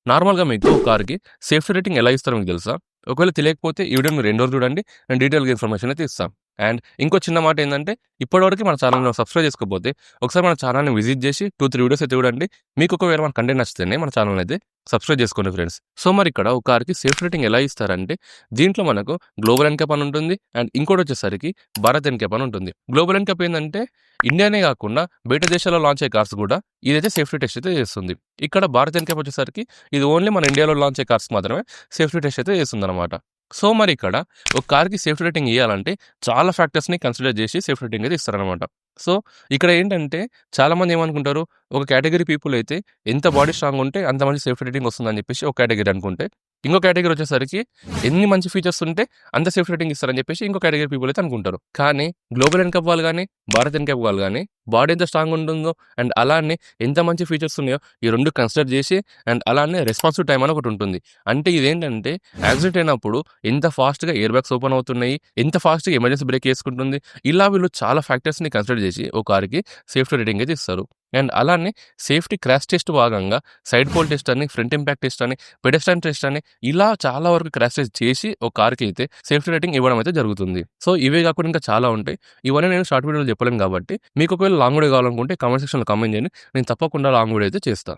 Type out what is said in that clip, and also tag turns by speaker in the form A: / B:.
A: నార్మల్‌గా మీకు కార్‌కి సేఫ్టీ రేటింగ్ ఎలా ఇస్తారో మీకు తెలుసా? ఒకవేళ తెలియకపోతే ఈ వీడియోని మీరు ఎండ్ వరకు చూడండి. నేను డీటెయిల్‌గా ఇన్ఫర్మేషన్ అయితే ఇస్తా. అండ్ ఇంకో చిన్న మాట ఏందంటే, ఇప్పటివరకు మన ఛానెల్‌ని సబ్స్క్రైబ్ చేసుకోకపోతే ఒకసారి మన ఛానెల్‌ని విజిట్ చేసి 2, 3 వీడియోస్ అయితే చూడండి. మీకు ఒకవేళ మన కంటెంట్ నచ్చితేనే మన ఛానెల్‌ని అయితే సబ్స్క్రైబ్ చేసుకోండి ఫ్రెండ్స్. సో, మరి ఇక్కడ ఒక కార్‌కి సేఫ్టీ రేటింగ్ ఎలా ఇస్తారంటే, దీంట్లో మనకు గ్లోబల్ ఎన్‌క్యాప్ అని ఉంటుంది. అండ్ ఇంకోటొచ్చేసరికి భారత్ ఎన్‌క్యాప్ అని ఉంటుంది. గ్లోబల్ ఎన్‌క్యాప్ ఏందంటే, ఇండియానే కాకుండా బయట దేశాల్లో లాంచ్ అయ్యే కార్స్ కూడా ఇదైతే సేఫ్టీ టెస్ట్ అయితే చేస్తుంది. ఇక్కడ భారత్ ఎన్‌క్యాప్ వచ్చేసరికి ఇది ఓన్లీ మన ఇండియాలో లాంచ్ అయ్యే కార్స్‌కి మాత్రమే సేఫ్టీ టెస్ట్ అయితే చేస్తుందన్నమాట. సో, మరి ఇక్కడ ఒక కార్‌కి సేఫ్టీ రేటింగ్ ఇయ్యాలంటే చాలా ఫ్యాక్టర్స్‌ని కన్సిడర్ చేసి సేఫ్టీ రేటింగ్ అయితే ఇస్తారనమాట. సో, ఇక్కడ ఏంటంటే చాలామంది ఏమనుకుంటారు, ఒక కేటగరీ పీపుల్ అయితే ఎంత బాడీ స్ట్రాంగ్ ఉంటే అంత మంచి సేఫ్టీ రేటింగ్ వస్తుందని చెప్పేసి ఒక కేటగరీ అనుకుంటే, ఇంకో కేటగరీ వచ్చేసరికి ఎన్ని మంచి ఫీచర్స్ ఉంటే అంత సేఫ్టీ రేటింగ్ ఇస్తారని చెప్పేసి ఇంకో కేటగరీ పీపుల్ అయితే అనుకుంటారు. కానీ గ్లోబల్ ఎన్‌క్యాప్ వాళ్ళు గాని, భారత్ ఎన్‌క్యాప్ వాళ్ళు గాని బాడీ ఎంత స్ట్రాంగ్ ఉంటుందో అండ్ అలానే ఎంత మంచి ఫీచర్స్ ఉన్నాయో ఈ 2 కన్సిడర్ చేసి అండ్ అలానే రెస్పాన్సివ్ టైమ్ అని ఒకటి ఉంటుంది. అంటే ఇదేంటంటే యాక్సిడెంట్ అయినప్పుడు ఎంత ఫాస్ట్‌గా ఎయిర్ బ్యాగ్స్ ఓపెన్ అవుతున్నాయి, ఎంత ఫాస్ట్‌గా ఎమర్జెన్సీ బ్రేక్ ఏసుకుంటుంది. ఇలా వీళ్ళు చాలా ఫ్యాక్టర్స్‌ని కన్సిడర్ చేసి ఒక కార్‌కి సేఫ్టీ రేటింగ్ అయితే ఇస్తారు. అండ్ అలానే సేఫ్టీ క్రాష్ టెస్ట్ భాగంగా సైడ్ పోల్ టెస్ట్ అని, ఫ్రంట్ ఇంపాక్ట్ టెస్ట్ అని, పెడెస్ట్రియన్ టెస్ట్ అని ఇలా చాలా వరకు క్రాష్ టెస్ట్ చేసి ఒక కార్‌కి అయితే సేఫ్టీ రేటింగ్ ఇవ్వడం అయితే జరుగుతుంది. సో, ఇవే కాకుండా ఇంకా చాలా ఉంటాయి. ఇవన్నీ నేను షార్ట్ వీడియోలో చెప్పలేను కాబట్టి మీకు ఒకవేళ లాంగ్ వీడియో కావాలనుకుంటే కామెంట్ సెక్షన్‌లో కామెంట్ చేయండి. నేను తప్పకుండా లాంగ్ వీడియో అయితే చేస్తా.